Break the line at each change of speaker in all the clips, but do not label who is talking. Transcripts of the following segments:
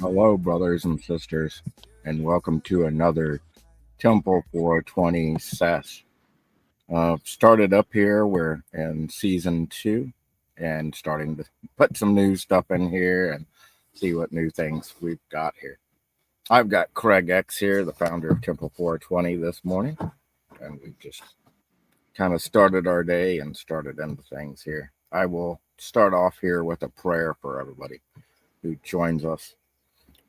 Hello, brothers and sisters, and welcome to another Temple 420 Sesh. Started up here, we're in season 2, and starting to put some new stuff in here and see what new things we've got here. I've got CraigX here, the founder of Temple 420 this morning, and we've just kind of started our day and started into things here. I will start off here with a prayer for everybody who joins us.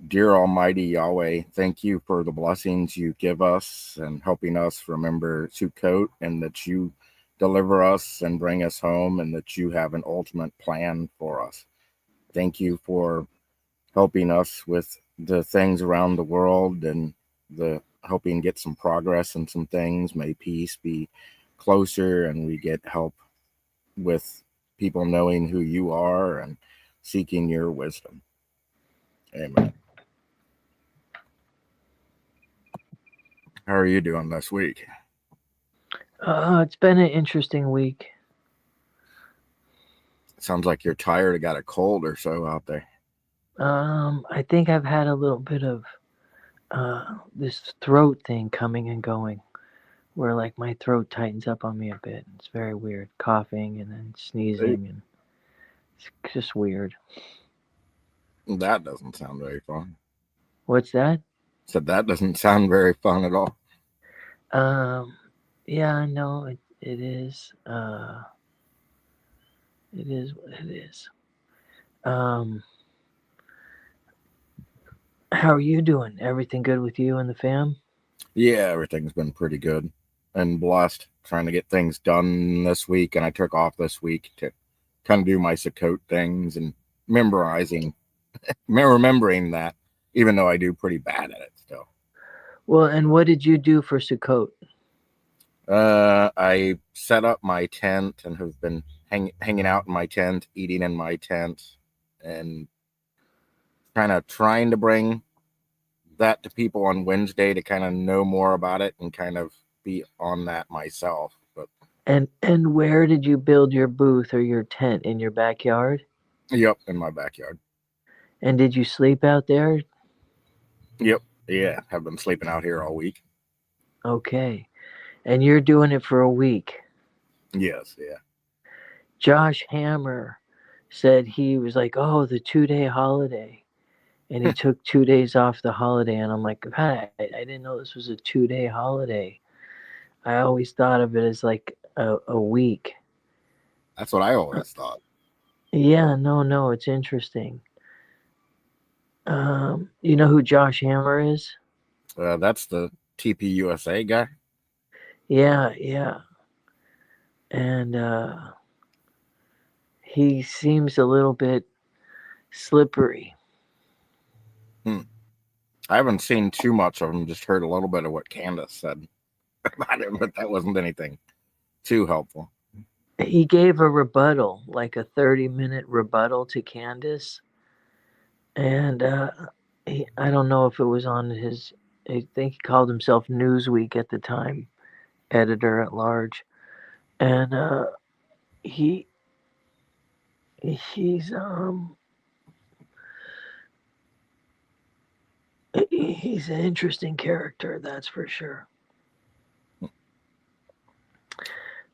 Dear Almighty Yahweh, thank you for the blessings you give us and helping us remember Sukkot, and that you deliver us and bring us home, and that you have an ultimate plan for us. Thank you for helping us with the things around the world and the helping get some progress in some things. May peace be closer, and we get help with people knowing who you are and seeking your wisdom. Amen. How are you doing this week?
It's been an interesting week.
Sounds like you're tired or got a cold or so out there.
I think I've had a little bit of this throat thing coming and going, where like my throat tightens up on me a bit. It's very weird, coughing and then sneezing, and it's just weird.
That doesn't sound very fun.
What's that?
Said that doesn't sound very fun at all.
Yeah, no, it is. It is what it is. How are you doing? Everything good with you and the fam?
Yeah, everything's been pretty good and blessed. Trying to get things done this week, and I took off this week to kind of do my Sukkot things and remembering that, even though I do pretty bad at it still.
Well, and what did you do for Sukkot?
I set up my tent and have been hanging out in my tent, eating in my tent, and kind of trying to bring that to people on Wednesday to kind of know more about it and kind of be on that myself. But
And where did you build your booth or your tent? In your backyard?
yep, in my backyard.
And did you sleep out there?
Yep, yeah, have been sleeping out here all week.
Okay. And you're doing it for a week.
Yes, yeah.
Josh Hammer said he was like, oh, the 2-day holiday. And he took 2 days off the holiday. And I'm like, I didn't know this was a 2-day holiday. I always thought of it as like a week.
That's what I always thought.
Yeah, no, it's interesting. You know who Josh Hammer is?
That's the TPUSA guy.
Yeah. And he seems a little bit slippery.
Hmm. I haven't seen too much of him, just heard a little bit of what Candace said about him, but that wasn't anything too helpful.
He gave a rebuttal, like a 30-minute rebuttal to Candace. And I don't know if it was on his, I think he called himself Newsweek at the time, editor at large. And he he's he's an interesting character, that's for sure.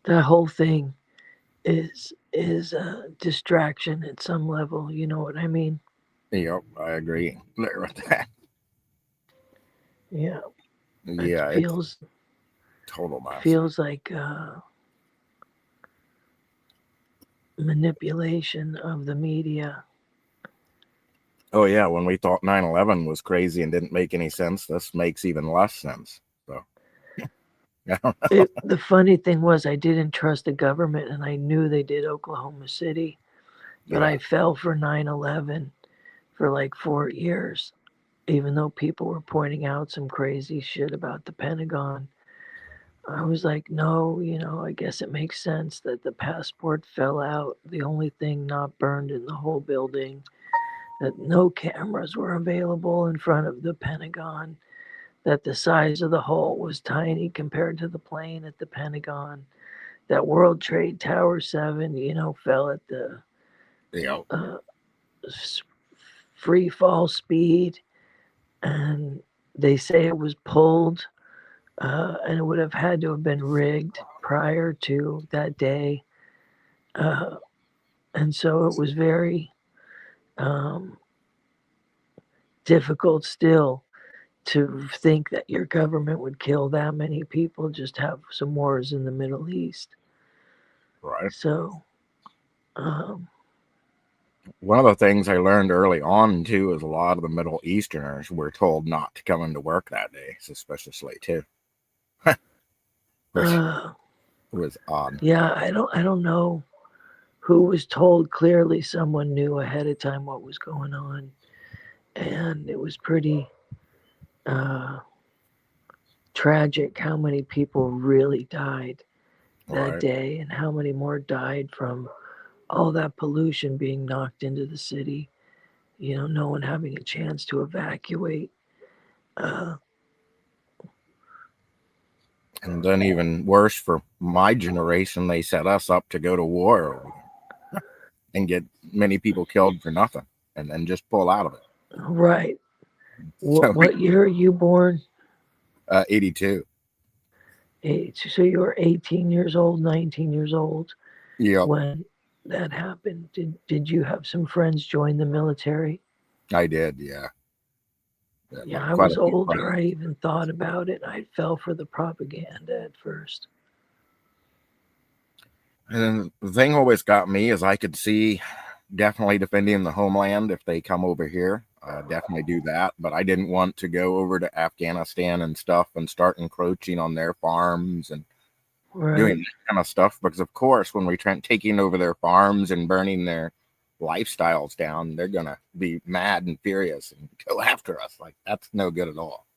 That whole thing is a distraction at some level, you know what I mean?
Yep, I agree there with that.
Yeah. It
Yeah, it's
feels
total mess.
feels like manipulation of the media.
Oh yeah, when we thought 9/11 was crazy and didn't make any sense, this makes even less sense. So I don't know.
The funny thing was, I didn't trust the government, and I knew they did Oklahoma City, but
Yeah,
I fell for 9/11 for like 4 years, even though people were pointing out some crazy shit about the Pentagon. I was like, no, I guess it makes sense that the passport fell out. The only thing not burned in the whole building, that no cameras were available in front of the Pentagon, that the size of the hole was tiny compared to the plane at the Pentagon, that World Trade Tower 7, fell at the
Yeah,
uh, free fall speed, and they say it was pulled, and it would have had to have been rigged prior to that day. Uh, and so it was very um, difficult still to think that your government would kill that many people, just have some wars in the Middle East.
right.
So, um,
One of the things I learned early on too is a lot of the Middle Easterners were told not to come into work that day, suspiciously too, which
uh,
was odd.
yeah, I don't know who was told. Clearly, someone knew ahead of time what was going on, and it was pretty uh, tragic how many people really died that
Right.
day, and how many more died from all that pollution being knocked into the city. No one having a chance to evacuate. Uh,
And then even worse for my generation, they set us up to go to war over there and get many people killed for nothing, and then just pull out of it.
right. What,
So,
what year are you born?
82.
So you were 18 years old, 19 years old
Yep,
when that happened. Did you have some friends join the military?
I did. Yeah, yeah,
Yeah, I
quite
was
a few
older.
friends.
I even thought about it. I fell for the propaganda at first.
And the thing always got me is I could see definitely defending the homeland if they come over here. Definitely do that, but I didn't want to go over to Afghanistan and stuff and start encroaching on their farms and doing
Right.
that kind of stuff. Because of course, when we try taking over their farms and burning their lifestyles down, they're gonna be mad and furious and go after us. Like that's no good at all.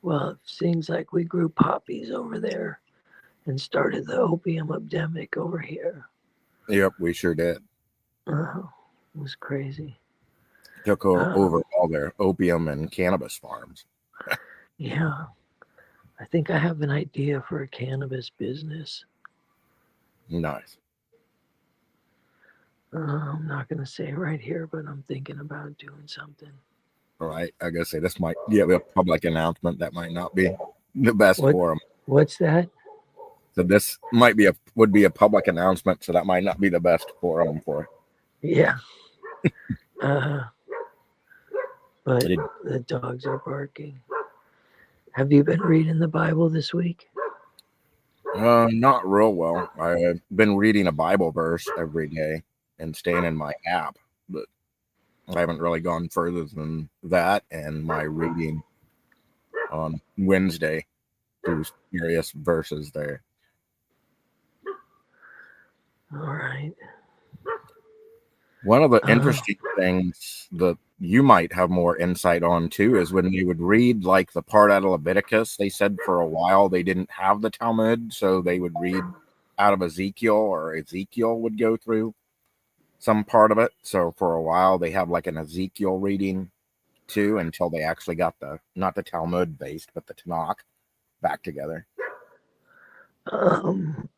Well, it seems like we grew poppies over there and started the opium epidemic over here.
Yep, we sure did.
Uh, it was crazy.
Took
Uh,
over all their opium and cannabis farms.
yeah, I think I have an idea for a cannabis business.
Nice.
I'm not going to say right here, but I'm thinking about doing something.
All right. I gotta say this might be a public announcement that might not be the best
What?
for them.
What's that?
So this might be a would be a public announcement, so that might not be the best forum for it.
Yeah. Uh,
I
but
did
the dogs are barking. Have you been reading the Bible this week?
not real well. I've been reading a Bible verse every day and staying in my app, but I haven't really gone further than that. And my reading on Wednesday through various verses there.
All right.
One of the
Uh,
interesting things that you might have more insight on too is when they would read like the part out of Leviticus. They said for a while they didn't have the Talmud, so they would read out of Ezekiel, or Ezekiel would go through some part of it. So for a while they have like an Ezekiel reading too, until they actually got the not the Talmud based, but the Tanakh back together.
um,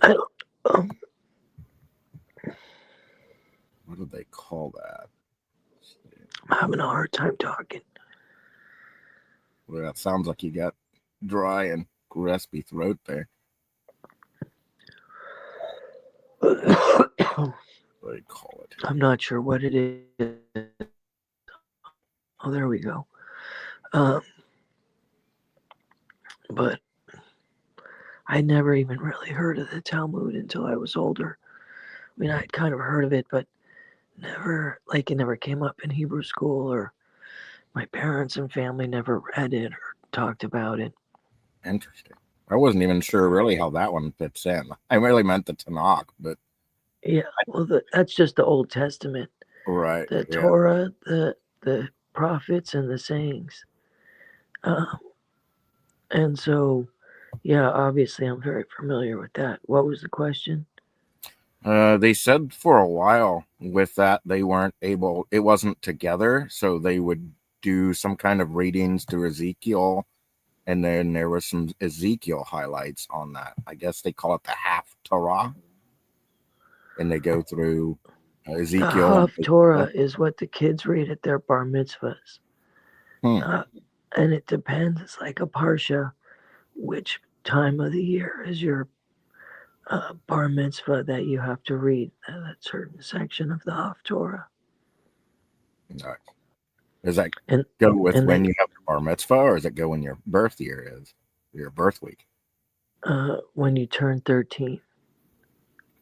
I don't,
What do they call that?
I'm having a hard time talking.
Well, that sounds like you got dry and raspy throat there. What do they call it?
I'm not sure what it is. Oh, there we go. Um, but I never even really heard of the Talmud until I was older. I mean, I'd kind of heard of it, but never, like, it never came up in Hebrew school, or my parents and family never read it or talked about it.
Interesting. I wasn't even sure really how that one fits in. I really meant the Tanakh, but
Yeah, well, that's just the Old Testament,
right,
the
yeah,
Torah, the prophets, and the sayings. Um, and so, yeah, obviously, I'm very familiar with that. What was the question?
They said for a while with that they weren't able, it wasn't together, so they would do some kind of readings to Ezekiel, and then there was some Ezekiel highlights on that. I guess they call it the half Torah, and they go through
The
Ezekiel.
Haftorah is what the kids read at their bar mitzvahs.
Hmm,
Uh, and it depends. It's like a parsha. Which time of the year is your bar mitzvah that you have to read that certain section of the Haftorah?
nice. Does that
And
go with
and
when
they
you have your bar mitzvah, or does it go when your birth year is, your birth week?
when you turn 13.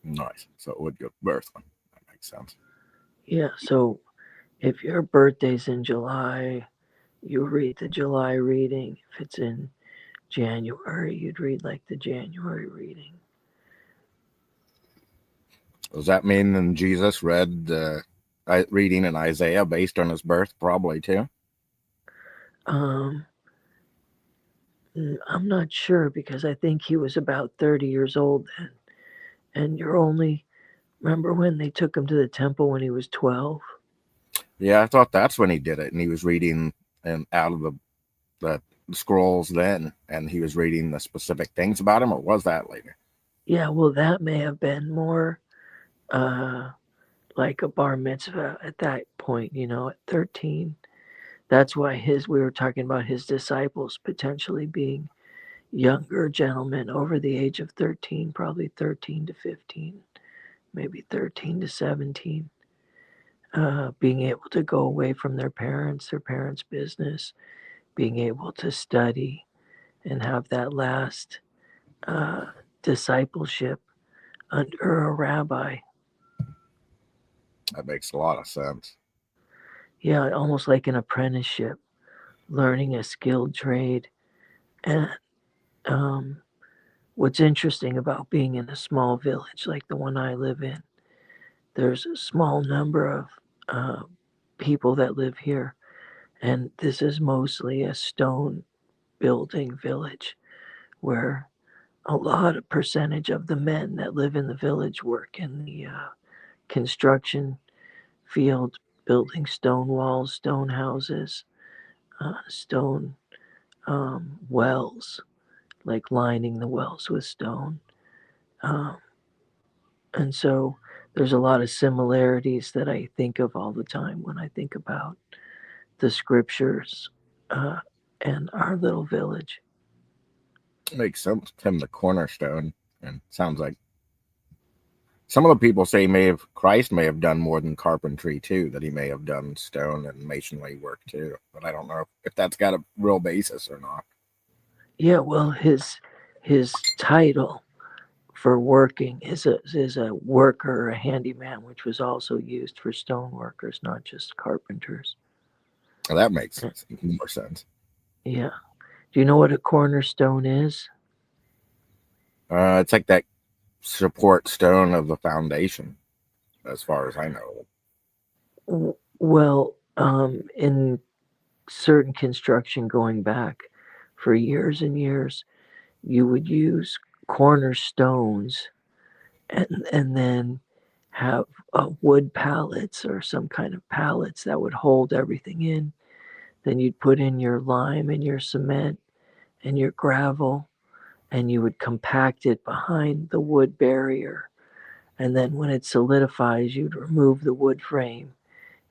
Nice. So it would go birth one. That makes sense.
Yeah, so if your birthday's in July, you read the July reading. If it's in January, you'd read like the January reading.
Does that mean then Jesus read reading in Isaiah based on his birth? Probably too.
Um, I'm not sure because I think he was about 30 years old then. And you're only, remember when they took him to the temple when he was 12?
Yeah, I thought that's when he did it, and he was reading and out of the scrolls then, and he was reading the specific things about him, or was that later?
Yeah, well, that may have been more uh, like a bar mitzvah at that point, at 13. That's why we were talking about his disciples potentially being younger gentlemen over the age of 13, probably 13 to 15, maybe 13 to 17, being able to go away from their parents' business, being able to study and have that last uh, discipleship under a rabbi.
That makes a lot of sense.
Yeah, almost like an apprenticeship, learning a skilled trade. And um, what's interesting about being in a small village like the one I live in, there's a small number of uh, people that live here, and this is mostly a stone building village where a lot of percentage of the men that live in the village work in the construction field, building stone walls, stone houses, stone wells, like lining the wells with stone. Um, and so there's a lot of similarities that I think of all the time when I think about the scriptures uh, and our little village.
It makes sense. Him the cornerstone, and sounds like some of the people say Christ may have done more than carpentry too. That he may have done stone and masonry work too. But I don't know if that's got a real basis or not.
Yeah, well, his title for working is a worker, a handyman, which was also used for stone workers, not just carpenters.
Well, that makes
Uh,
more sense.
Yeah. Do you know what a cornerstone is?
It's like that support stone of the foundation, as far as I know.
Well, in certain construction going back for years and years, you would use cornerstones and then have wood pallets or some kind of pallets that would hold everything in. Then you'd put in your lime and your cement and your gravel, and you would compact it behind the wood barrier. And then when it solidifies, you'd remove the wood frame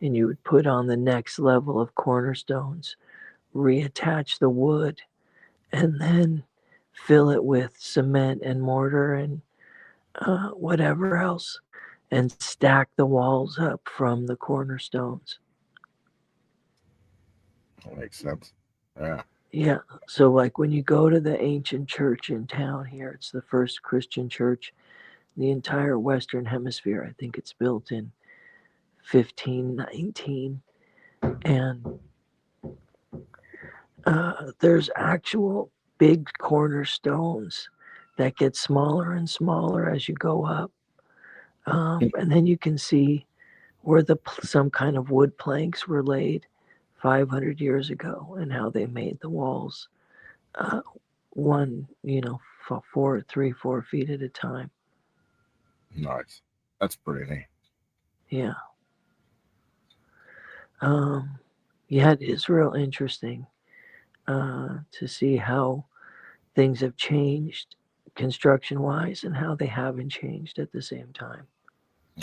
and you would put on the next level of cornerstones, reattach the wood, and then fill it with cement and mortar and whatever else, and stack the walls up from the cornerstones.
That makes sense. Yeah.
Yeah, so like when you go to the ancient church in town here, it's the first Christian church in the entire Western Hemisphere. I think it's built in 1519. And there's actual big cornerstones that get smaller and smaller as you go up. And then you can see where some kind of wood planks were laid 500 years ago and how they made the walls uh, one, 4, 3, 4 feet at a time.
Nice. That's pretty neat.
Yeah. Yeah, it is real interesting to see how things have changed construction wise and how they haven't changed at the same time.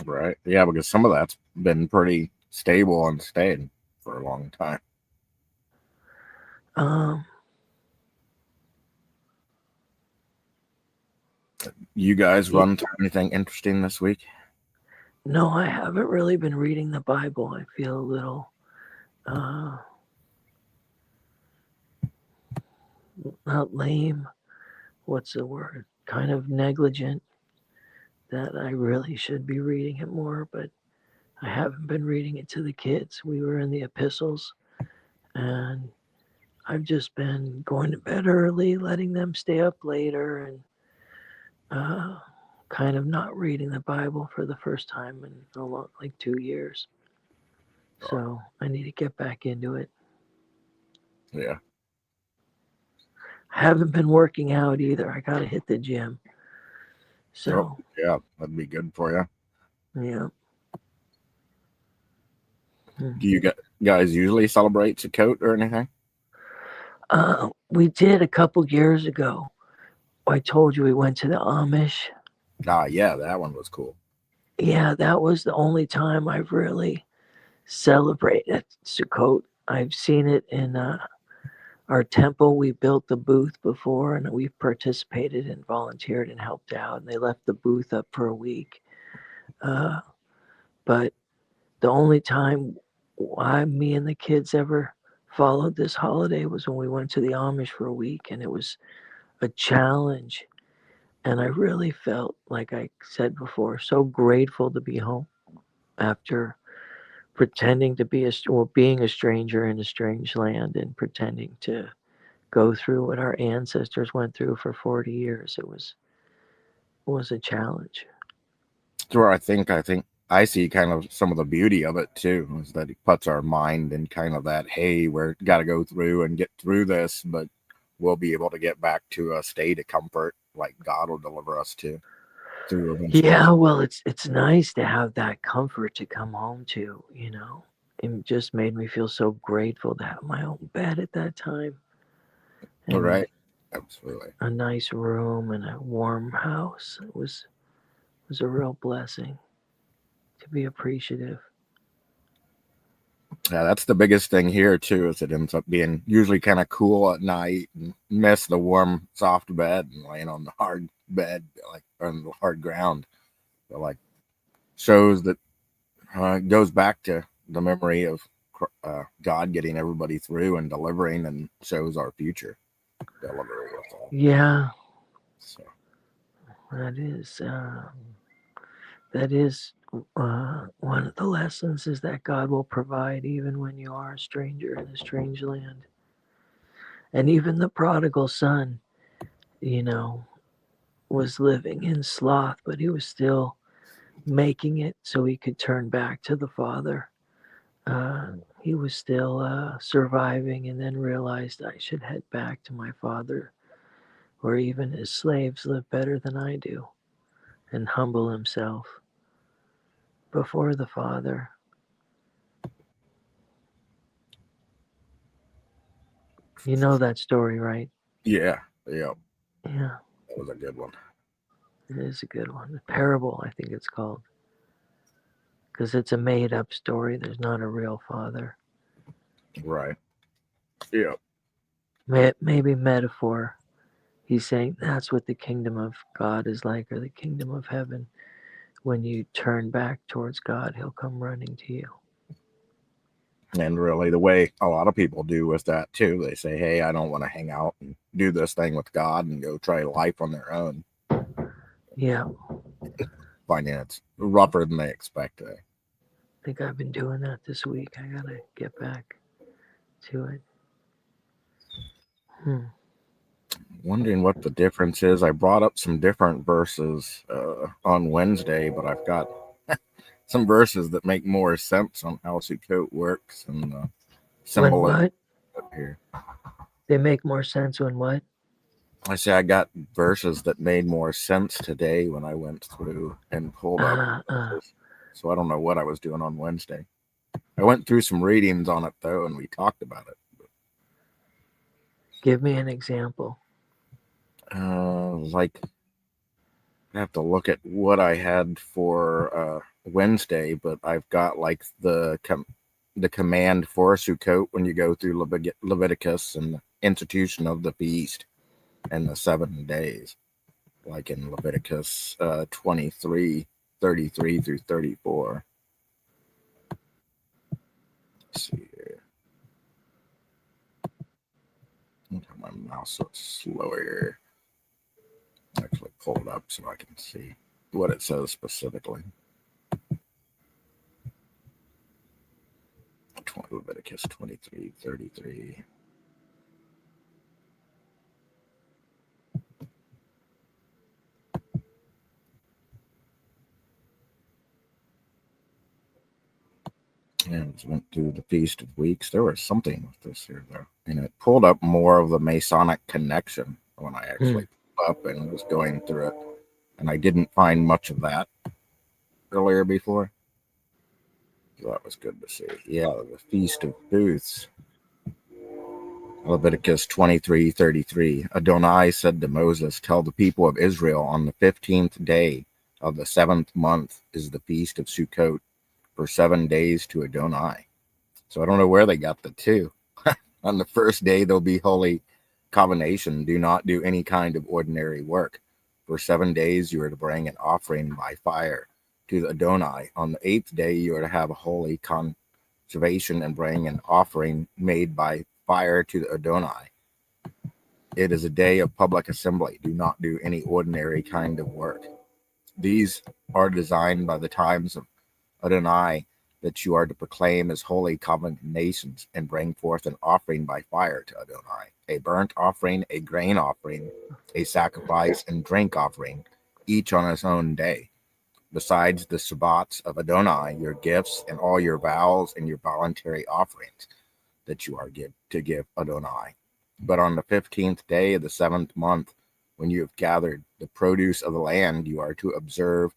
Right. Yeah, because some of that's been pretty stable and stayed for a long time.
Um,
You guys
y-
run through anything interesting this week?
no, I haven't really been reading the Bible. I feel a little uh, not lame. What's the word? Kind of negligent that I really should be reading it more, but I haven't been reading it to the kids. We were in the epistles, and I've just been going to bed early, letting them stay up later, and uh, kind of not reading the Bible for the first time in a long, like 2 years. So I need to get back into it.
Yeah.
I haven't been working out either. I got to hit the gym.
Oh,
So,
yeah, that'd be good for you.
yeah. Hmm.
Do you guys usually celebrate Sukkot or anything?
We did a couple years ago. I told you we went to the Amish.
Ah, yeah, that one was cool.
Yeah, that was the only time I've really celebrated Sukkot. I've seen it in our temple. We built the booth before, and we've participated and volunteered and helped out. And they left the booth up for a week. Uh, but the only time me and the kids ever followed this holiday was when we went to the Amish for a week, and it was a challenge. And I really felt, like I said before, so grateful to be home after pretending to be being a stranger in a strange land and pretending to go through what our ancestors went through for 40 years. It was a challenge.
It's where I think I see kind of some of the beauty of it too, is that it puts our mind in kind of that, hey, we're got to go through and get through this, but we'll be able to get back to a state of comfort like God will deliver us to through eventually.
Yeah, well, it's nice to have that comfort to come home to, you know. It just made me feel so grateful to have my own bed at that time
All
and
right. Absolutely.
a nice room and a warm house. It was a real blessing to be appreciative.
Yeah, that's the biggest thing here too, is it ends up being usually kind of cool at night and miss the warm, soft bed and laying on the hard bed, like on the hard ground. So, like, shows that goes back to the memory of God getting everybody through and delivering, and shows our future delivery with all.
Yeah,
So,
that is one of the lessons is that God will provide even when you are a stranger in a strange land. And even the prodigal son, you know, was living in sloth, but he was still making it so he could turn back to the Father. Uh, he was still surviving and then realized I should head back to my Father, where even his slaves live better than I do, and humble himself before the Father. You know that story, right?
yeah, yeah,
Yeah,
that was a good one.
it is a good one. The parable, I think it's called, because it's a made up story. There's not a real Father.
Right. Yeah.
Maybe metaphor. He's saying that's what the kingdom of God is like, or the kingdom of heaven. When you turn back towards God, He'll come running to you.
And really, the way a lot of people do with that too, they say, hey, I don't want to hang out and do this thing with God and go try life on their own,
Yeah,
finding it's rougher than they expected.
I think I've been doing that this week. I gotta get back to it. Hmm.
Wondering what the difference is. I brought up some different verses on Wednesday, but I've got some verses that make more sense on how Sukkot works and
When
symbolism
what?
up here.
They make more sense when what?
I say I got verses that made more sense today when I went through and pulled up
Uh, uh,
verses. So I don't know what I was doing on Wednesday. I went through some readings on it though, and we talked about it.
Give me an example.
Like I have to look at what I had for Wednesday, but I've got like the command for Sukkot when you go through Leviticus and the institution of the feast and the 7 days, like in Leviticus 23:33 through 34. Let's see here. My mouse so slow here. Actually pull it up so I can see what it says specifically. Leviticus 23:33. And went through the Feast of Weeks. There was something with this here, though. And it pulled up more of the Masonic connection when I
Hmm.
actually pulled up and was going through it. And I didn't find much of that earlier before. So that was good to see. Yeah, the Feast of Booths. Leviticus 23:33. Adonai said to Moses, tell the people of Israel on the 15th day of the 7th month is the Feast of Sukkot for 7 days to Adonai. So I don't know where they got the two. On the first day, there'll be holy combination. Do not do any kind of ordinary work. For 7 days, you are to bring an offering by fire to the Adonai. On the eighth day, you are to have a holy conservation and bring an offering made by fire to the Adonai. It is a day of public assembly. Do not do any ordinary kind of work. These are designed by the times of Adonai that you are to proclaim as holy combinations and bring forth an offering by fire to Adonai, a burnt offering, a grain offering, a sacrifice, and drink offering, each on its own day. Besides the Sabbats of Adonai, your gifts and all your vows and your voluntary offerings that you are to give Adonai. But on the 15th day of the 7th month, when you have gathered the produce of the land, you are to observe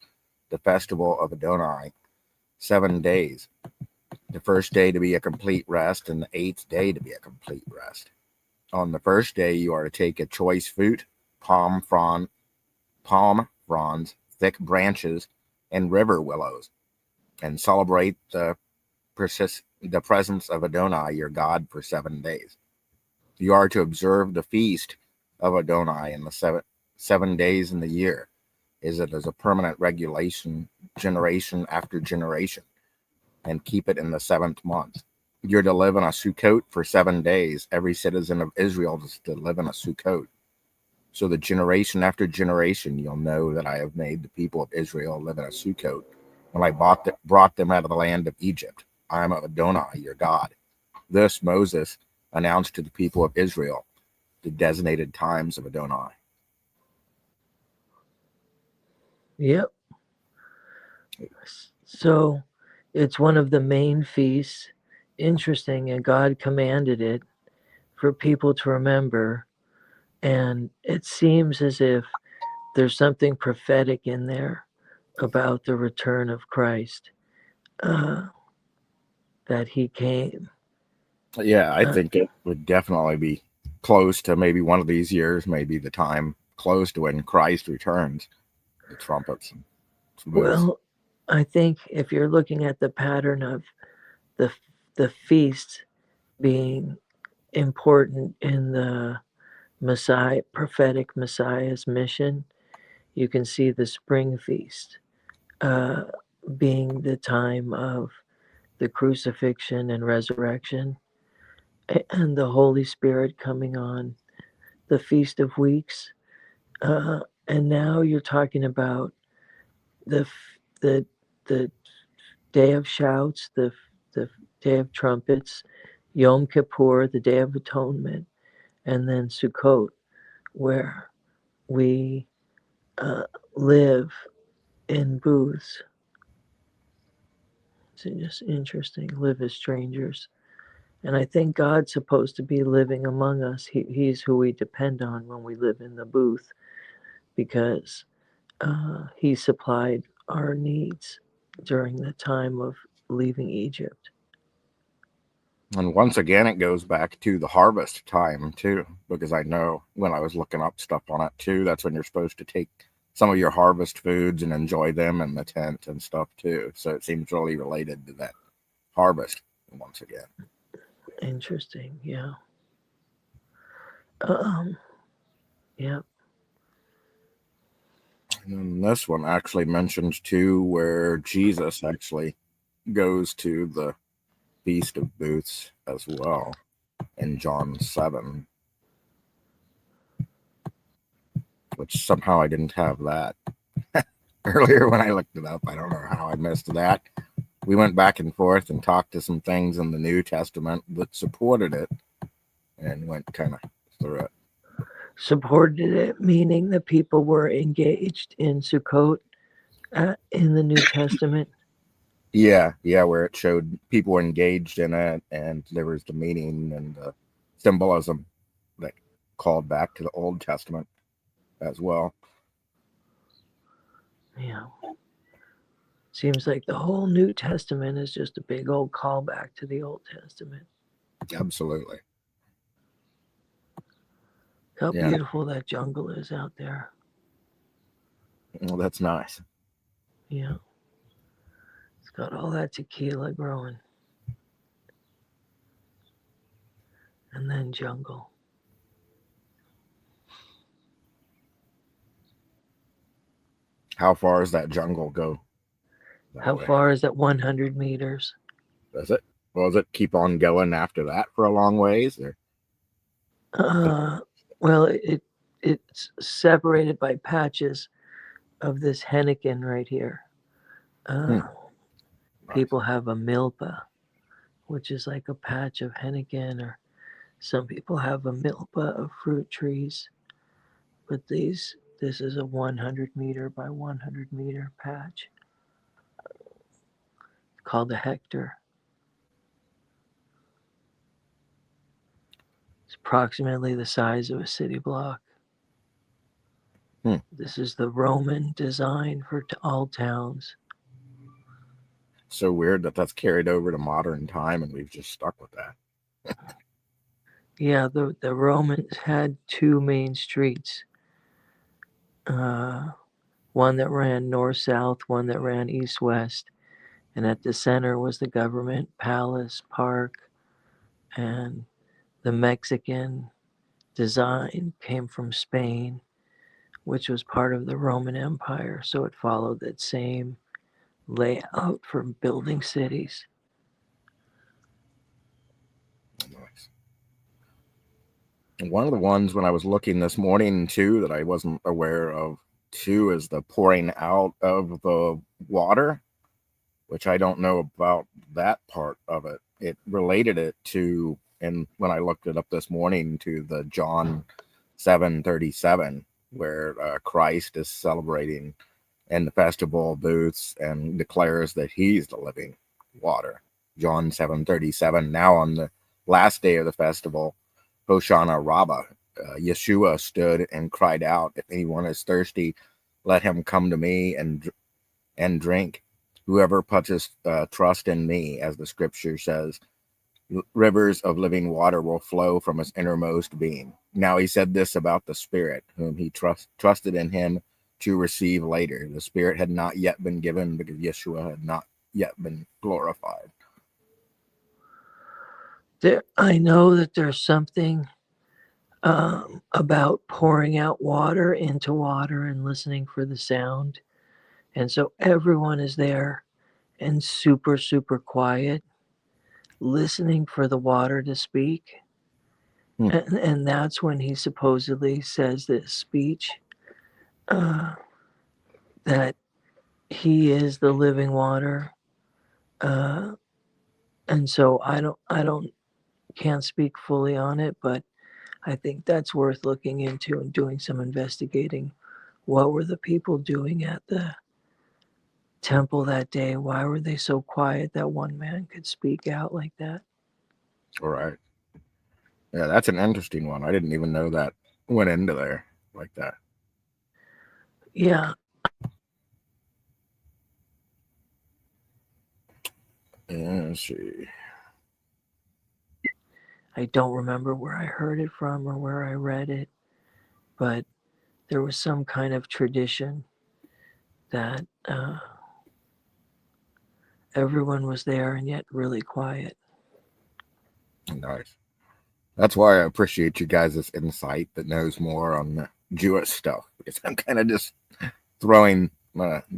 the festival of Adonai 7 days. The first day to be a complete rest, and the eighth day to be a complete rest. On the first day, you are to take a choice fruit, palm fronds, thick branches, and river willows, and celebrate the presence of Adonai, your God, for 7 days. You are to observe the feast of Adonai in the 7 days in the year, as it is a permanent regulation, generation after generation, and keep it in the 7th month. You're to live in a Sukkot for 7 days. Every citizen of Israel is to live in a Sukkot. So the generation after generation, you'll know that I have made the people of Israel live in a Sukkot when I brought them out of the land of Egypt. I am Adonai, your God. This Moses announced to the people of Israel the designated times of Adonai.
Yep. So it's one of the main feasts. Interesting, and God commanded it for people to remember. And it seems as if there's something prophetic in there about the return of Christ, uh, that he came.
Yeah, I
Uh,
think it would definitely be close to maybe one of these years, maybe the time close to when Christ returns, the trumpets and booths.
well, I think if you're looking at the pattern of the the feasts being important in the Messiah, prophetic Messiah's mission, you can see the spring feast uh, being the time of the crucifixion and resurrection, and the Holy Spirit coming on the Feast of Weeks. And now you're talking about the the the Day of Shouts, the Day of Trumpets, Yom Kippur, the Day of Atonement, and then Sukkot, where we uh, live in booths. It's just interesting. Live as strangers. And I think God's supposed to be living among us. He's who we depend on when we live in the booth because He supplied our needs during the time of leaving Egypt.
And once again, it goes back to the harvest time too, because I know when I was looking up stuff on it too, that's when you're supposed to take some of your harvest foods and enjoy them in the tent and stuff too. So it seems really related to that harvest once again.
Interesting, yeah. Um, yeah.
And this one actually mentions too where Jesus actually goes to the Feast of Booths as well in John 7, which somehow I didn't have that earlier when I looked it up. I don't know how I missed that. We went back and forth and talked to some things in the New Testament that supported it and went kind of through it.
Supported it, meaning the people were engaged in Sukkot in the New Testament.
Yeah, where it showed people engaged in it, and there was the meaning and the symbolism that called back to the Old Testament as well.
Yeah. Seems like the whole New Testament is just a big old callback to the Old Testament.
Absolutely.
How
Yeah.
beautiful that jungle is out there.
Well, that's nice.
Yeah. It's got all that tequila growing. And then jungle.
How far does that jungle go that
How
way?
far is that 100 meters?
Does it? Well, does it keep on going after that for a long ways? Or
Uh, well, it's separated by patches of this henequen right here. Uh,
nice.
People have a milpa, which is like a patch of henequen, or some people have a milpa of fruit trees. But this is a 100-meter by 100-meter patch called a hectare. It's approximately the size of a city block.
Hmm.
This is the Roman design for all towns.
So weird that that's carried over to modern time and we've just stuck with that.
Yeah, the Romans had two main streets. One that ran north-south, one that ran east-west. And at the center was the government palace park, and the Mexican design came from Spain, which was part of the Roman Empire, so it followed that same layout for building cities.
Nice. And one of the ones when I was looking this morning too that I wasn't aware of too is the pouring out of the water, which I don't know about that part of it. It related it to, and when I looked it up this morning, to the John 7:37, where Christ is celebrating in the festival booths and declares that he's the living water. John 7:37. Now on the last day of the festival, Hoshana Rabbah, Yeshua stood and cried out, "If anyone is thirsty, let him come to me and drink. Whoever puts his trust in me, as the scripture says, rivers of living water will flow from his innermost being." Now he said this about the Spirit, whom he trusted in him to receive later. The Spirit had not yet been given because Yeshua had not yet been glorified.
I know that there's something about pouring out water into water and listening for the sound. And so everyone is there and super, super quiet, listening for the water to speak.
Hmm.
And that's when he supposedly says this speech uh, that he is the living water. Uh, and so I don't can't speak fully on it, but I think that's worth looking into and doing some investigating. What were the people doing at the temple that day? Why were they so quiet that one man could speak out like that?
All right. Yeah, that's an interesting one. I didn't even know that went into there like that.
Yeah,
Yeah, let's see.
I don't remember where I heard it from or where I read it, but there was some kind of tradition that everyone was there and yet really quiet.
Nice. That's why I appreciate you guys' insight that knows more on the Jewish stuff, because I'm kind of just throwing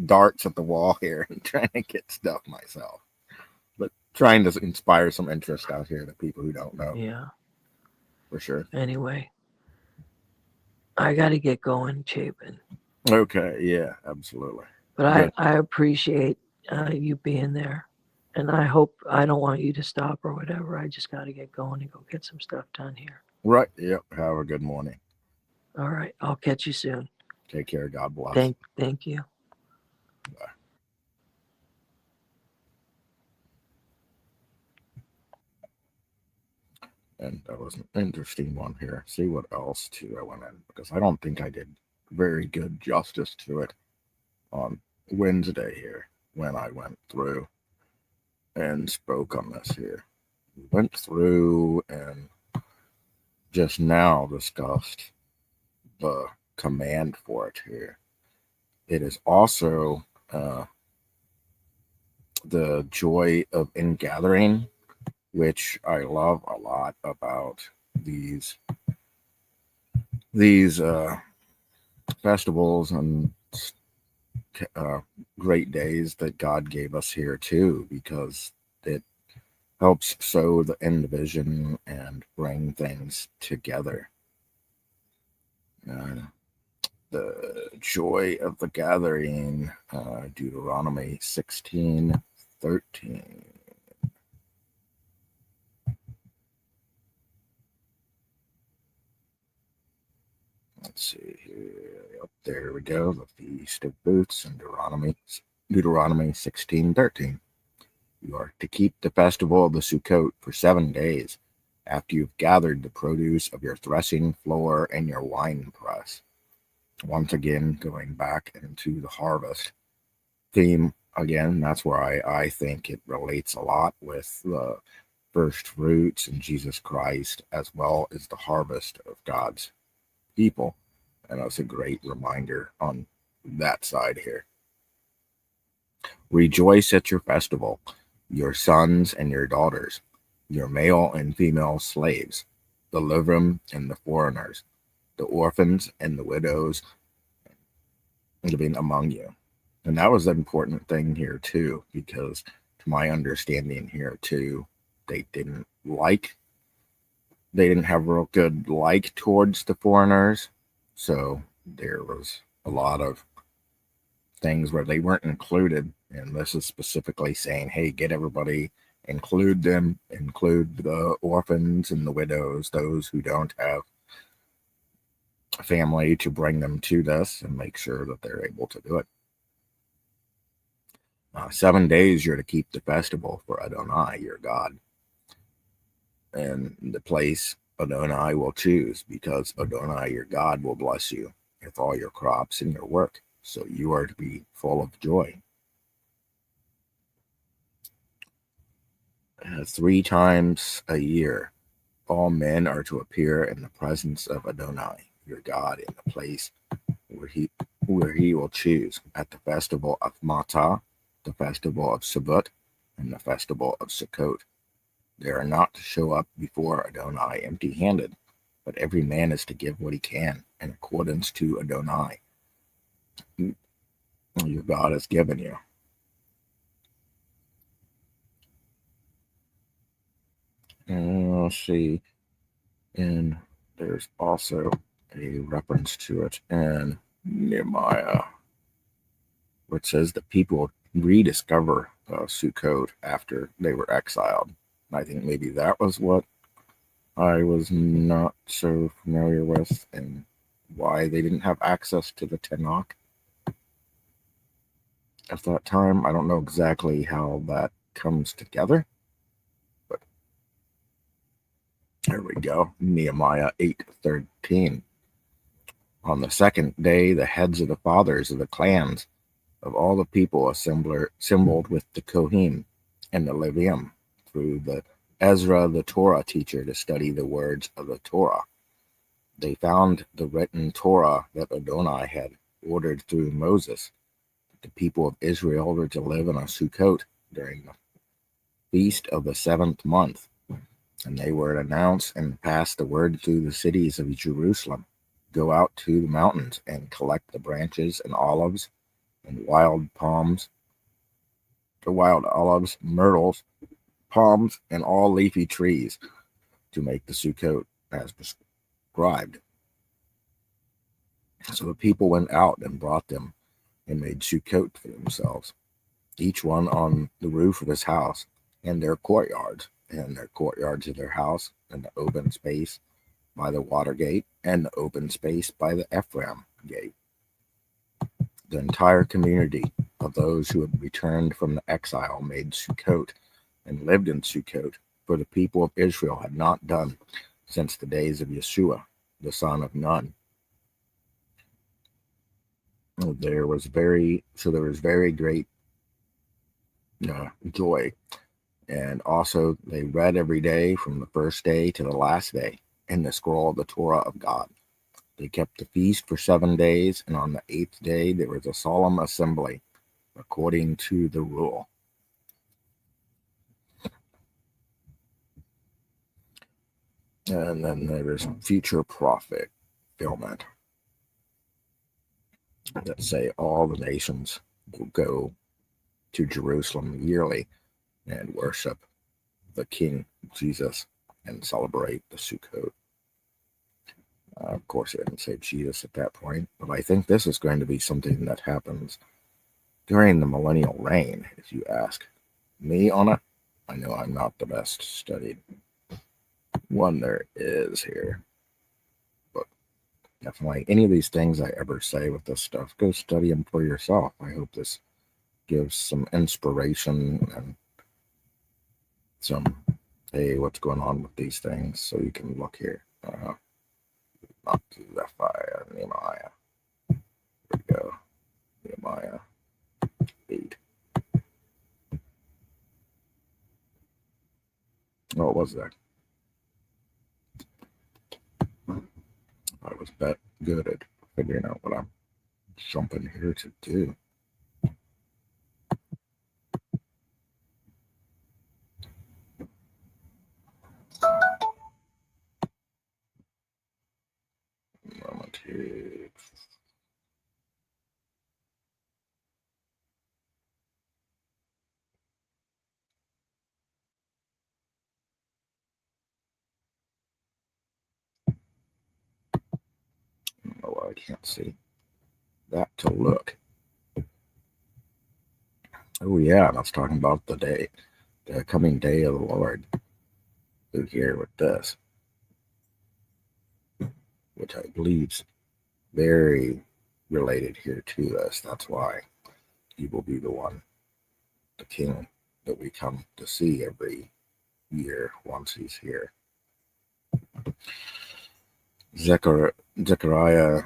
darts at the wall here and trying to get stuff myself, but trying to inspire some interest out here to people who don't know
Yeah.
for sure.
Anyway, I got to get going, Chapin.
Okay, yeah, absolutely.
But
Good.
I appreciate you being there. And I hope I don't want you to stop or whatever. I just got to get going and go get some stuff done here.
Right. Yep. Have a good morning.
All right. I'll catch you soon.
Take care. God bless.
Thank you.
Bye. And that was an interesting one here. See what else too I went in, because I don't think I did very good justice to it on Wednesday here when I went through and spoke on this here. We went through and just now discussed the command for it here. It is also the joy of ingathering, which I love a lot about these these festivals and uh, great days that God gave us here too, because it helps sow the end vision and bring things together. Uh, the joy of the gathering, Deuteronomy 16:13. Let's see here. Yep, there we go. The Feast of Booths and Deuteronomy 16:13. You are to keep the festival of the Sukkot for 7 days after you've gathered the produce of your threshing floor and your wine press. Once again, going back into the harvest theme again, that's where I think it relates a lot with the first fruits and Jesus Christ, as well as the harvest of God's people. And that's a great reminder on that side here. Rejoice at your festival, your sons and your daughters, your male and female slaves, the living and the foreigners, the orphans and the widows living among you. And that was the important thing here too, because to my understanding here too, they didn't like they didn't have real good like towards the foreigners. So there was a lot of things where they weren't included. And this is specifically saying, hey, get everybody, include them, include the orphans and the widows, those who don't have a family, to bring them to this and make sure that they're able to do it. 7 days you're to keep the festival for Adonai, your God, and the place Adonai will choose, because Adonai, your God, will bless you with all your crops and your work. So you are to be full of joy. 3 times a year, all men are to appear in the presence of Adonai, your God, in the place where he will choose, at the festival of Matah, the festival of Sukkot, and the festival of Sukkot. They are not to show up before Adonai empty-handed, but every man is to give what he can in accordance to Adonai, your God has given you. And let's see, and there's also a reference to it in Nehemiah, which says that people rediscover Sukkot after they were exiled. I think maybe that was what I was not so familiar with, and why they didn't have access to the Tanakh at that time. I don't know exactly how that comes together, but There we go. Nehemiah 8:13. On the second day, the heads of the fathers of the clans of all the people assembled with the Kohanim and the Levium through the Ezra the Torah teacher to study the words of the Torah. They found the written Torah that Adonai had ordered through Moses. The people of Israel were to live in a Sukkot during the feast of the 7th month, and they were to announce and pass the word through the cities of Jerusalem. Go out to the mountains and collect the branches and olives and wild palms, the wild olives, myrtles, palms, and all leafy trees to make the Sukkot as prescribed. So the people went out and brought them and made Sukkot for themselves, each one on the roof of his house and their courtyards of their house, and the open space by the water gate, and the open space by the Ephraim gate. The entire community of those who had returned from the exile made Sukkot and lived in Sukkot, for the people of Israel had not done since the days of Yeshua, the son of Nun. There was very great joy, and also they read every day from the first day to the last day in the scroll of the Torah of God. They kept the feast for 7 days, and on the 8th day there was a solemn assembly according to the rule. And then there is future prophet fulfillment that say all the nations will go to Jerusalem yearly and worship the King Jesus and celebrate the Sukkot. Of course, it didn't say Jesus at that point, but I think this is going to be something that happens during the millennial reign, if you ask me on it. I know I'm not the best studied one there is here, but definitely any of these things I ever say with this stuff, go study them for yourself. I hope this gives some inspiration and some, hey, what's going on with these things, so you can look here. Not to Nehemiah. There we go. Nehemiah 8. Oh, what was that? I was good at figuring out what I'm jumping here to do. Moment here. Oh, I can't see that to look. Oh yeah, I was talking about the coming day of the Lord. Through here with this, which I believe is very related here to this. That's why he will be the one, the king that we come to see every year once he's here. Zechariah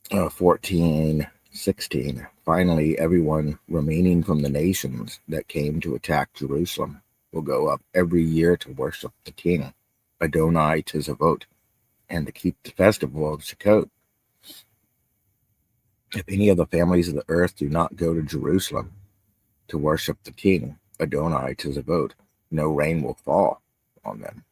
14:16. Finally, everyone remaining from the nations that came to attack Jerusalem will go up every year to worship the king, Adonai Tizavot, and to keep the festival of Sukkot. If any of the families of the earth do not go to Jerusalem to worship the king, Adonai Tizavot, no rain will fall on them.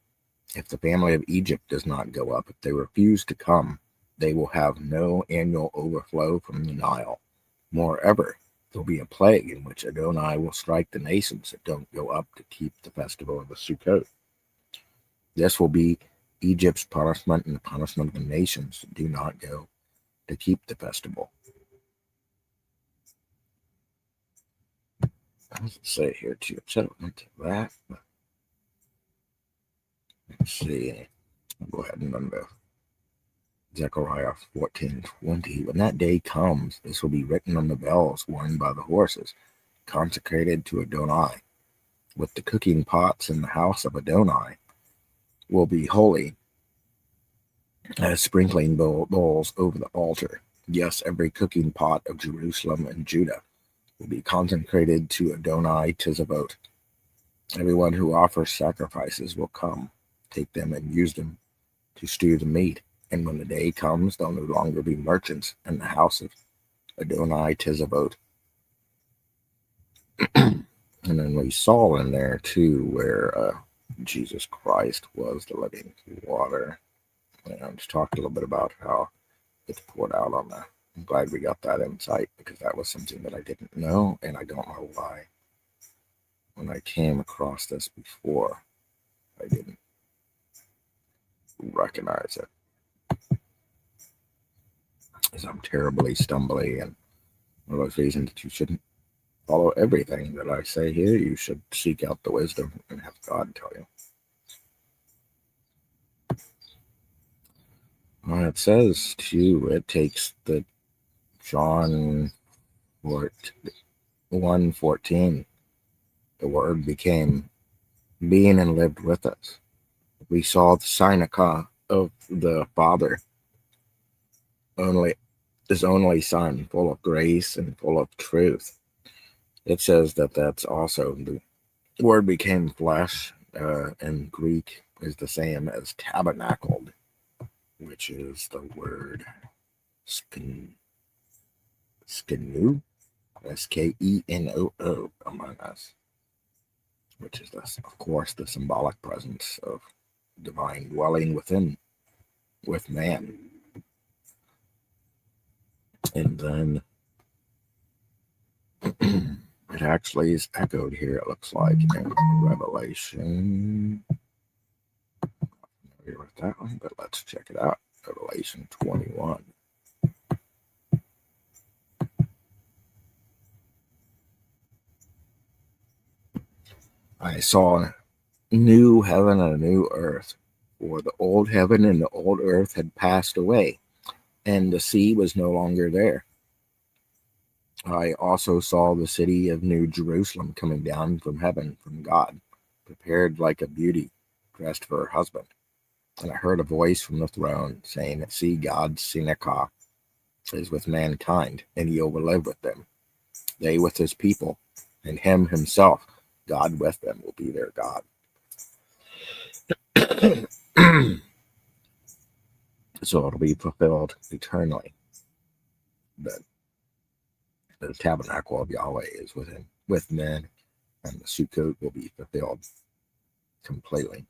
If the family of Egypt does not go up, if they refuse to come, they will have no annual overflow from the Nile. Moreover, there will be a plague in which Adonai will strike the nations that don't go up to keep the festival of the Sukkot. This will be Egypt's punishment and the punishment of the nations that do not go to keep the festival. Let's say here too, settlement to that. Let's see. I'll go ahead and run the Zechariah 14:20. When that day comes, this will be written on the bells worn by the horses, consecrated to Adonai, with the cooking pots in the house of Adonai. will be holy as sprinkling bowls over the altar. Yes, every cooking pot of Jerusalem and Judah will be consecrated to Adonai Tizavot. Everyone who offers sacrifices will come, take them, and use them to stew the meat. And when the day comes, they'll no longer be merchants in the house of Adonai Tizavot. And then we saw in there too where Jesus Christ was the living water. And I just talked a little bit about how it's poured out on the. I'm glad we got that insight because that was something that I didn't know, and I don't know why. When I came across this before, I didn't recognize it. Because I'm terribly stumbly, and one of those reasons that you shouldn't follow everything that I say here. You should seek out the wisdom and have God tell you. Well, it says too, it takes the John 1:14. The Word became being and lived with us. We saw the Sinakah of the Father, His only Son, full of grace and full of truth. It says that that's also the Word became flesh. In Greek is the same as tabernacled, which is the word skenu, Skenoo, among us, which is, of course, the symbolic presence of divine dwelling with man. And then it actually is echoed here, it looks like, in Revelation. I'm not familiar with that one, but let's check it out. Revelation 21. I saw a new heaven and a new earth, for the old heaven and the old earth had passed away, and the sea was no longer there. I also saw the city of New Jerusalem coming down from heaven from God, prepared like a beauty, dressed for her husband. And I heard a voice from the throne saying, "See, God's Sinakah is with mankind, and he will live with them. They with his people, and him himself, God with them, will be their God." So it'll be fulfilled eternally. But the tabernacle of Yahweh is with men, and the Sukkot will be fulfilled completely.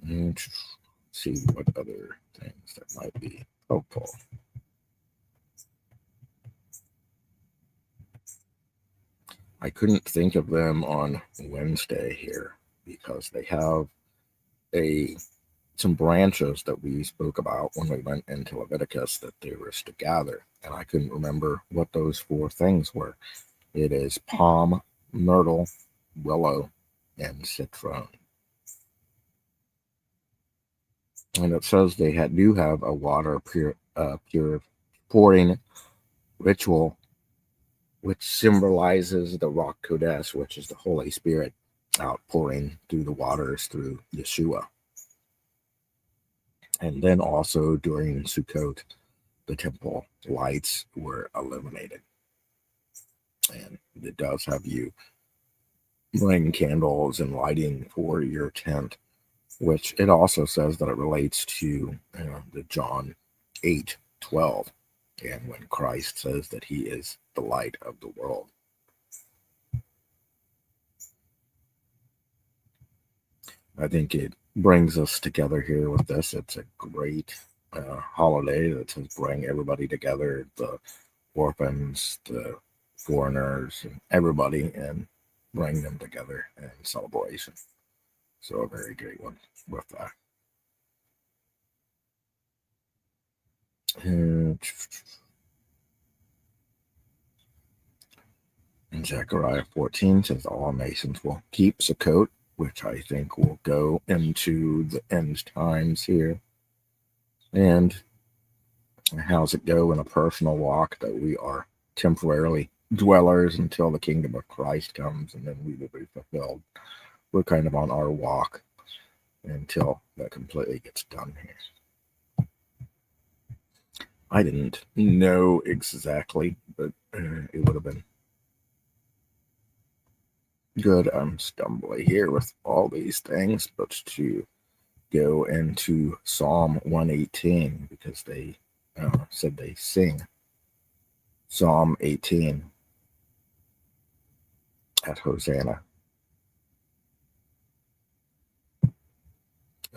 And see what other things that might be helpful. I couldn't think of them on Wednesday here because they have some branches that we spoke about when we went into Leviticus that they were to gather, and I couldn't remember what those 4 things were. It is palm, myrtle, willow, and citron. And it says they do have a water pure pouring ritual, which symbolizes the Rock Kodesh, which is the Holy Spirit outpouring through the waters through Yeshua. And then also during Sukkot, the temple lights were illuminated. And it does have you bring candles and lighting for your tent, which it also says that it relates to the John 8:12, and when Christ says that he is the light of the world. I think it brings us together here with this. It's a great holiday that says bring everybody together, the orphans, the foreigners, and everybody, and bring them together in celebration. So a very great one with that. In Zechariah 14 says all nations will keep Sukkot, which I think will go into the end times here. And how's it go in a personal walk that we are temporarily dwellers until the kingdom of Christ comes, and then we will be fulfilled. We're kind of on our walk until that completely gets done here. I didn't know exactly, but it would have been good. I'm stumbling here with all these things, but to go into Psalm 118 because they said they sing Psalm 18 at Hosanna.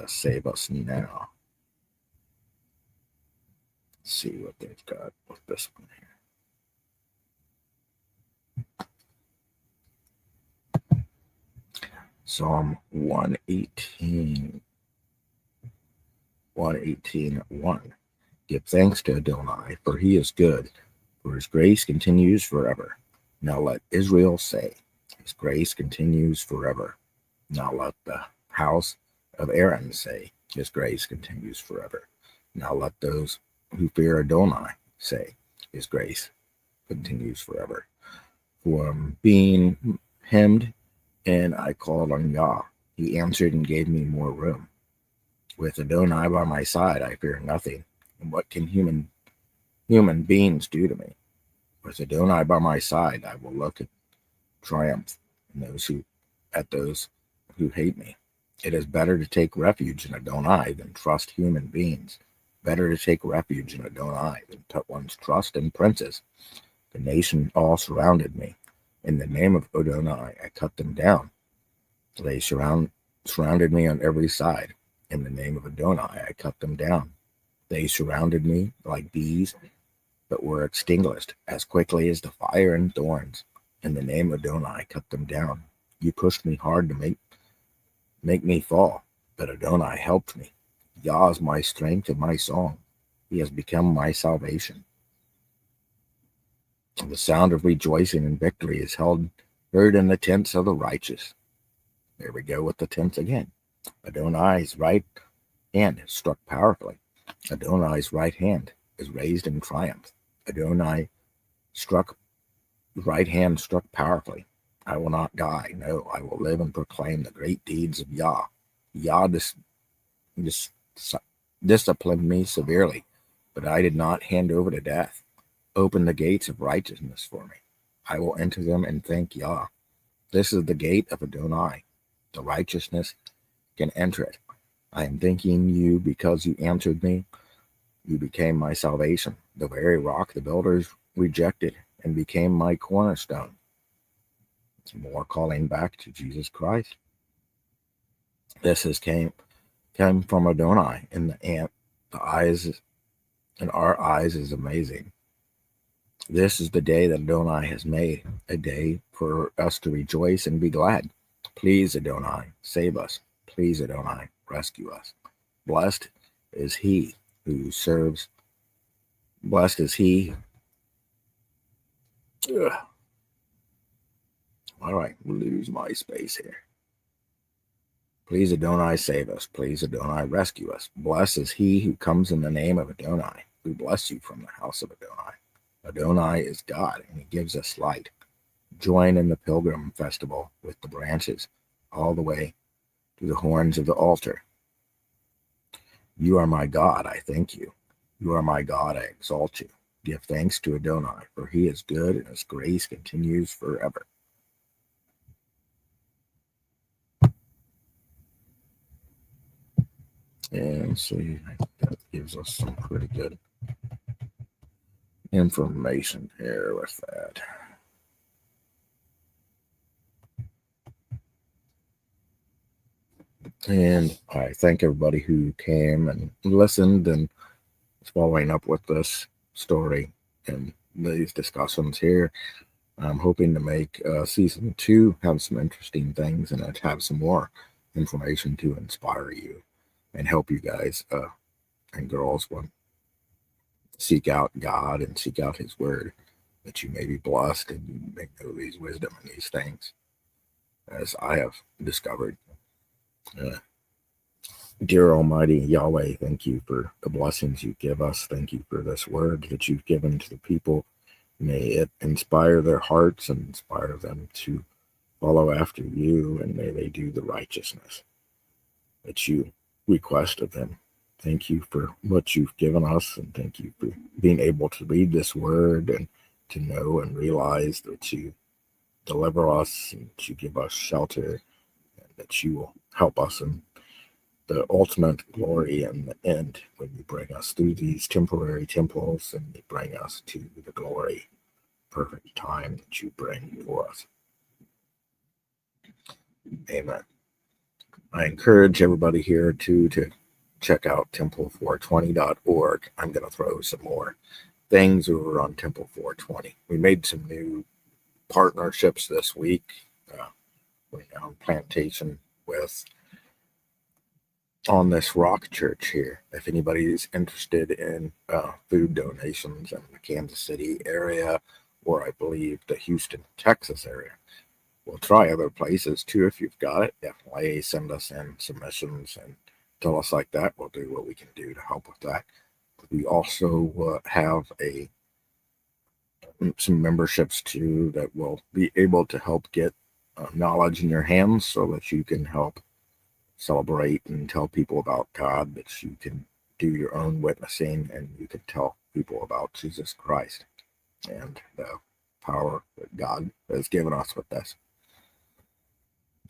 Save us now. Let's see what they've got with this one here. Psalm 118. 118:1. Give thanks to Adonai, for he is good, for his grace continues forever. Now let Israel say, his grace continues forever. Now let the house of Aaron say, his grace continues forever. Now let those who fear Adonai say, his grace continues forever. For being hemmed and I called on Yah, he answered and gave me more room. With Adonai by my side, I fear nothing. And what can human beings do to me? With Adonai by my side, I will look at triumph in at those who hate me. It is better to take refuge in Adonai than trust human beings. Better to take refuge in Adonai than put one's trust in princes. The nation all surrounded me. In the name of Adonai, I cut them down. They surrounded me on every side. In the name of Adonai, I cut them down. They surrounded me like bees, but were extinguished as quickly as the fire and thorns. In the name of Adonai, I cut them down. You pushed me hard to make me fall, but Adonai helped me. Yah is my strength and my song. He has become my salvation. The sound of rejoicing and victory is heard in the tents of the righteous. There we go with the tents again. Adonai's right hand struck powerfully. Adonai's right hand is raised in triumph. Adonai's right hand struck powerfully. I will not die. No, I will live and proclaim the great deeds of Yah. Yah disciplined me severely, but I did not hand over to death. Open the gates of righteousness for me. I will enter them and thank Yah. This is the gate of Adonai. The righteousness can enter it. I am thanking you because you answered me. You became my salvation, the very rock the builders rejected and became my cornerstone. More calling back to Jesus Christ. This has came from Adonai, and the eyes in our eyes is amazing. This is the day that Adonai has made, a day for us to rejoice and be glad. Please, Adonai, save us. Please, Adonai, rescue us. Blessed is he who serves. Blessed is he. Ugh. All right, we'll lose my space here. Please, Adonai, save us. Please, Adonai, rescue us. Blessed is he who comes in the name of Adonai. We bless you from the house of Adonai. Adonai is God, and he gives us light. Join in the pilgrim festival with the branches all the way to the horns of the altar. You are my God, I thank you. You are my God, I exalt you. Give thanks to Adonai, for he is good, and his grace continues forever. And so that gives us some pretty good information here with that. And I thank everybody who came and listened and is following up with this story and these discussions here. I'm hoping to make season 2 have some interesting things and have some more information to inspire you and help you guys and girls when seek out God and seek out his word, that you may be blessed and you may know these wisdom and these things as I have discovered. Dear Almighty Yahweh, thank you for the blessings you give us. Thank you for this word that you've given to the people May it inspire their hearts and inspire them to follow after you, and may they do the righteousness that you request of them. Thank you for what you've given us, and thank you for being able to read this word and to know and realize that you deliver us and that you give us shelter, and that you will help us in the ultimate glory in the end when you bring us through these temporary temples and you bring us to the glory, perfect time that you bring for us. Amen. I encourage everybody here to check out temple420.org. I'm going to throw some more things over on Temple 420. We made some new partnerships this week. Renown Plantation with on this rock church here. If anybody is interested in food donations in the Kansas City area, or I believe the Houston, Texas area, we'll try other places too. If you've got it, definitely send us in submissions and tell us like that. We'll do what we can do to help with that. We also have some memberships too that will be able to help get knowledge in your hands so that you can help celebrate and tell people about God, that you can do your own witnessing and you can tell people about Jesus Christ and the power that God has given us with this.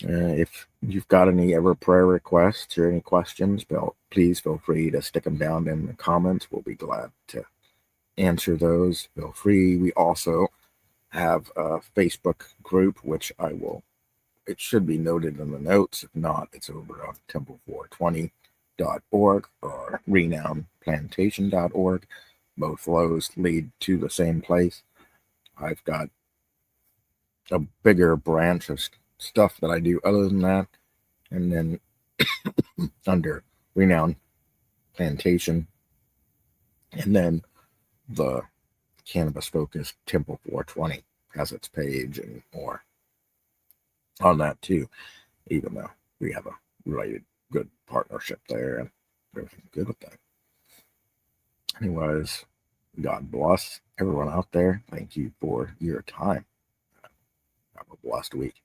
If you've got any ever prayer requests or any questions, please feel free to stick them down in the comments. We'll be glad to answer those. Feel free. We also have a Facebook group, which it should be noted in the notes. If not, it's over on temple420.org or renownplantation.org. Both of those lead to the same place. I've got a bigger branch of stuff that I do other than that. And then under Renown Plantation, and then the cannabis focused Temple 420 has its page and more on that too, even though we have a really good partnership there and everything's good with that. Anyways, God bless everyone out there. Thank you for your time. Have a blessed week.